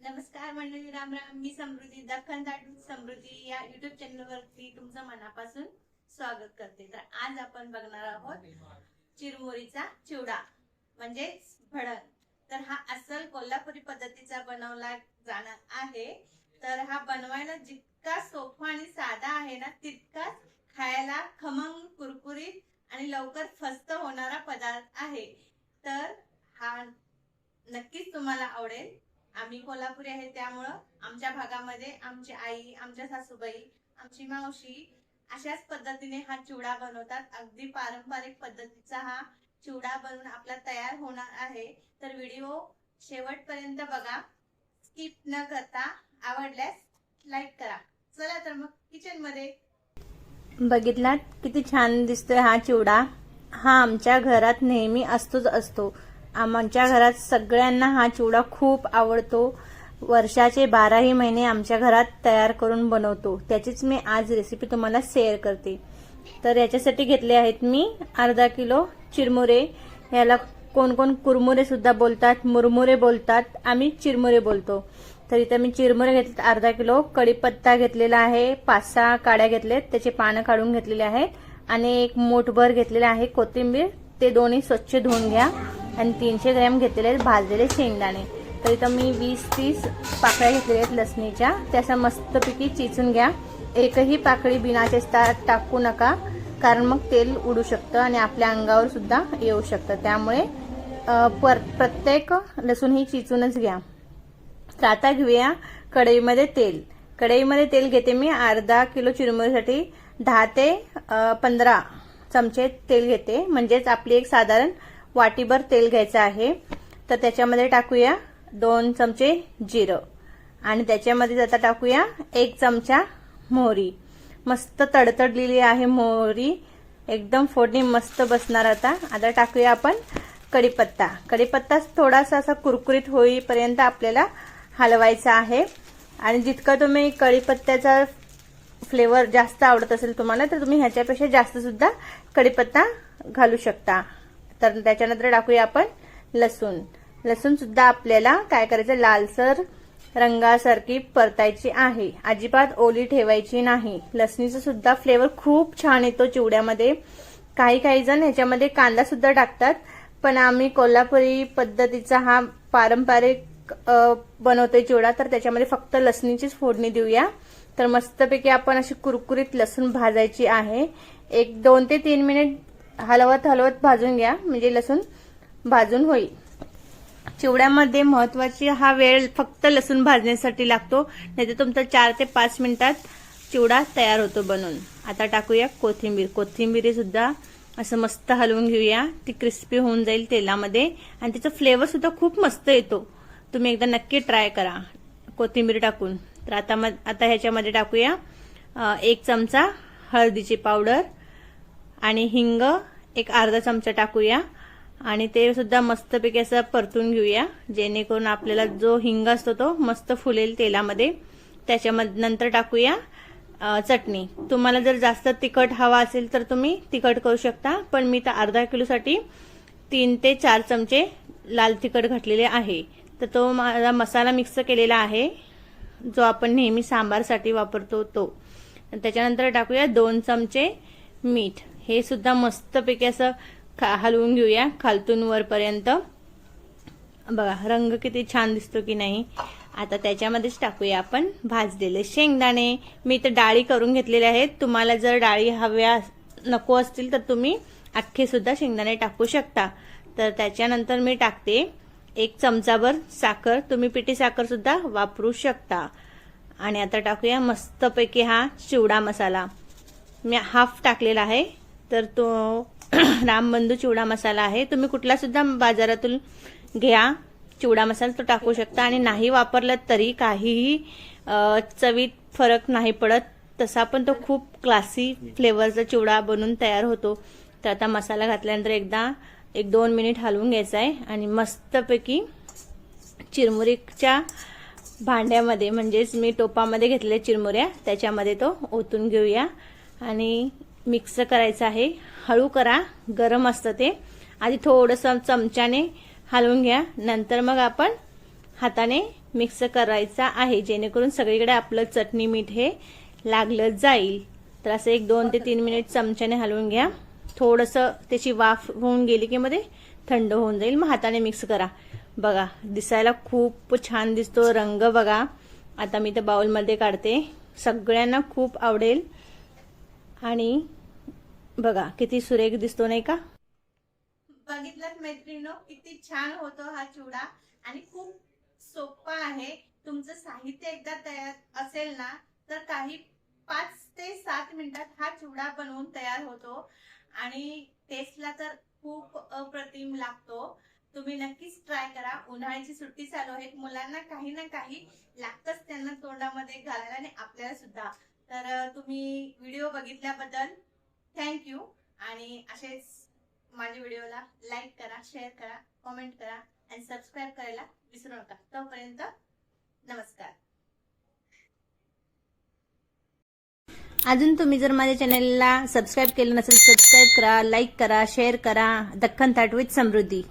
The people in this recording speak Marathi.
नमस्कार मंडळी, राम राम. मी समृद्धी, दख्खन दाटून समृद्धी या युट्यूब चॅनलवरती तुमचं मनापासून स्वागत करते. तर आज आपण बघणार आहोत चिरमुरीचा चिवडा म्हणजे भडंग. तर हा अस्सल कोल्हापुरी पद्धतीचा बनवला जाणार आहे. तर हा बनवायला जितका सोपा आणि साधा आहे ना, तितकाच खायला खमंग, कुरकुरीत आणि लवकर फस्त होणारा पदार्थ आहे. तर हा नक्कीच तुम्हाला आवडेल. आम्ही कोल्हापुरी आहे, त्यामुळं आमच्या भागामध्ये आमची आई, आमच्या सासूबाई, आमची मावशी अशाच पद्धतीने हा चिवडा बनवतात. अगदी पारंपरिक पद्धतीचा हा चिवडा बनवून आपला तयार होणार आहे. तर व्हिडिओ शेवटपर्यंत बघा, स्किप न करता. आवडल्यास लाईक करा. चला तर मग किचन मध्ये. बघितलात किती छान दिसतोय हा चिवडा. हा आमच्या घरात नेहमी असतो. आमच्या घरात सगळ्यांना हा चिवडा खूप आवडतो. वर्षाचे 12ही महिने आमच्या घरात तयार करून बनवतो. त्याचीच मी आज रेसिपी तुम्हाला शेअर करते. तर याच्यासाठी घेतले आहेत मी अर्धा किलो चिरमुरे. याला कोण कोण कुरमुरे सुद्धा बोलतात, मुरमुरे बोलतात, आम्ही चिरमुरे बोलतो. तर इथं मी चिरमुरे घेतलेत अर्धा किलो. कढीपत्ता घेतलेला आहे, 5-6 काड्या घेतलेत, त्याचे पानं काढून घेतलेले आहेत. आणि एक मूठभर घेतलेले आहे कोथिंबीर. ते दोन्ही स्वच्छ धुवून घ्या. आणि 300 ग्रॅम घेतलेले आहेत भाजलेले शेंगदाणे. तर इथं मी 20-30 पाकळ्या घेतलेल्या आहेत लसणीच्या. त्याचा मस्तपैकी चिचून घ्या. एकही पाकळी बिना चिरता टाकू नका, कारण मग तेल उडू शकतं आणि आपल्या अंगावर सुद्धा येऊ शकतं. त्यामुळे प्रत्येक लसूण ही चिचूनच घ्या. तर आता घेऊया कढईमध्ये तेल. कढईमध्ये तेल घेते मी. अर्धा किलो चिरमुरीसाठी 10 ते 15 चमचे तेल घेते. म्हणजेच आपली एक साधारण वाटीभर तेल घ्यायचं आहे. तर त्याच्यामध्ये टाकूया 2 चमचे जिरं आणि त्याच्यामध्ये आता टाकूया 1 चमचा मोहरी. मस्त तडतडलेली आहे मोहरी, एकदम फोडणी मस्त बसणार. आता टाकूया आपण कढीपत्ता. कढीपत्ता थोडासा असा कुरकुरीत होईपर्यंत आपल्याला हलवायचा आहे. आणि जितका तुम्ही कढीपत्त्याचा फ्लेवर जास्त आवडत असेल तुम्हाला, तर तुम्ही ह्याच्यापेक्षा जास्त सुद्धा कढीपत्ता घालू शकता. तर त्याच्यानंतर टाकूया आपण लसूण. लसूण सुद्धा आपल्याला काय करायचं, लालसर रंगासारखी परतायची आहे. अजिबात ओली ठेवायची नाही. लसणीचा सुद्धा फ्लेवर खूप छान येतो चिवड्यामध्ये. काही जण ह्याच्यामध्ये कांदा सुद्धा टाकतात, पण आम्ही कोल्हापुरी पद्धतीचा हा पारंपरिक बनवतोय चिवडा, तर त्याच्यामध्ये फक्त लसणीचीच फोडणी देऊया. तर मस्तपैकी आपण अशी कुरकुरीत लसूण भाजायची आहे. 2 ते 3 मिनिट हलवत भाजून घ्या, म्हणजे लसूण भाजून होईल. चिवड्यामध्ये महत्वाची हा वेळ फक्त लसूण भाजण्यासाठी लागतो, नाहीतर तुमचा 4 ते 5 मिनिटात चिवडा तयार होतो बनून. आता टाकूया कोथिंबीर. कोथिंबीर सुद्धा असं मस्त हलवून घेऊया. ती क्रिस्पी होऊन जाईल तेलामध्ये आणि त्याचा फ्लेवर सुद्धा खूप मस्त येतो. तुम्ही एकदा नक्की ट्राय करा कोथिंबीर टाकून. तर आता ह्याच्यामध्ये टाकूया 1 चमचा हळदीची पावडर आणि हिंग एक अर्धा चमचा टाकूया. आणि ते सुद्धा मस्तपैकी असं परतून घेऊया, जेणेकरून आपल्याला जो हिंग असतो तो मस्त फुलेल तेलामध्ये. त्याच्यामध्ये नंतर टाकूया चटणी. तुम्हाला जर जास्त तिखट हवा असेल तर तुम्ही तिखट करू शकता, पण मी तर अर्धा किलोसाठी 3 ते 4 चमचे लाल तिखट घातलेले आहे. तर तो माझा मसाला मिक्स केलेला आहे, जो आपण नेहमी सांबारसाठी वापरतो तो. त्याच्यानंतर टाकूया 2 चमचे मीठ. हे सुद्धा मस्तपैकी असं हलवून घेऊया खालतून वरपर्यंत. बघा रंग किती छान दिसतो की नाही. आता त्याच्यामध्येच टाकूया आपण भाजलेले शेंगदाणे. मी तर डाळी करून घेतलेले आहेत. तुम्हाला जर डाळी हव्या नको असतील तर तुम्ही अख्खे सुद्धा शेंगदाणे टाकू शकता. तर त्याच्यानंतर मी टाकते 1 चमचाभर साखर. तुम्ही पिठी साखर सुद्धा वापरू शकता. आणि आता टाकूया मस्तपैकी हा चिवडा मसाला. मी हाफ टाकलेला आहे, तर तो रामबंधू चिवडा मसाला आहे. तुम्ही कुठला सुद्धा बाजारातून घ्या चिवडा मसाला, तो टाकू शकता. आणि नाही वापरला तरी काहीही चवीत फरक नाही पडत. तसा पण तो खूप क्लासी फ्लेवरचा चिवडा बनून तयार होतो. तर आता मसाला घातल्यानंतर एकदा 1-2 मिनिट हलवून घ्यायचा आहे. आणि मस्तपैकी चिरमुरीच्या भांड्यामध्ये, म्हणजेच मी टोपामध्ये घेतलेल्या चिरमुऱ्या, त्याच्यामध्ये तो ओतून घेऊया आणि मिक्स करायचं आहे. हळू करा, गरम असतं ते. आधी थोडंसं चमच्याने हलवून घ्या. नंतर मग आपण हाताने मिक्स करायचा आहे, जेणेकरून सगळीकडे आपलं चटणी मीठ हे लागलं जाईल. तर असं 1-2 ते 3 मिनिट चमच्याने हलवून घ्या. थोडंसं त्याची वाफ होऊन गेली की मध्ये थंड होऊन जाईल. मग हाताने मिक्स करा. बघा दिसायला खूप छान दिसतो. रंग बघा. आता मी ते बाउलमध्ये काढते. सगळ्यांना खूप आवडेल. आणि बघा किती सुरेख दिसतो नाही का. बघितलं मैत्रिणींनो, किती छान होतो हा चिवडा आणि खूप सोपा आहे. तुमचं साहित्य एकदा तयार असेल ना तर काही 5 ते 7 मिनिटात हा चिवडा बनवून तयार होतो आणि टेस्टला तर खूप अप्रतिम लागतो. तुम्ही नक्कीच ट्राय करा. उन्हाळ्याची सुट्टी चालू आहे, मुलांना काही ना काही लागतंच त्यांना तोंडामध्ये घालायला आणि आपल्याला सुद्धा. तर तुम्ही व्हिडिओ बघितल्याबद्दल थँक्यू. आणि असेच माझ्या व्हिडिओला लाईक करा, शेअर करा, कमेंट करा आणि सबस्क्राईब करायला विसरू नका. तोपर्यंत नमस्कार. अजून तुम्ही जर माझ्या चॅनलला सबस्क्राईब केलं नसेल, सबस्क्राईब करा, लाईक करा, शेअर करा. दख्खन थाट विथ समृद्धी.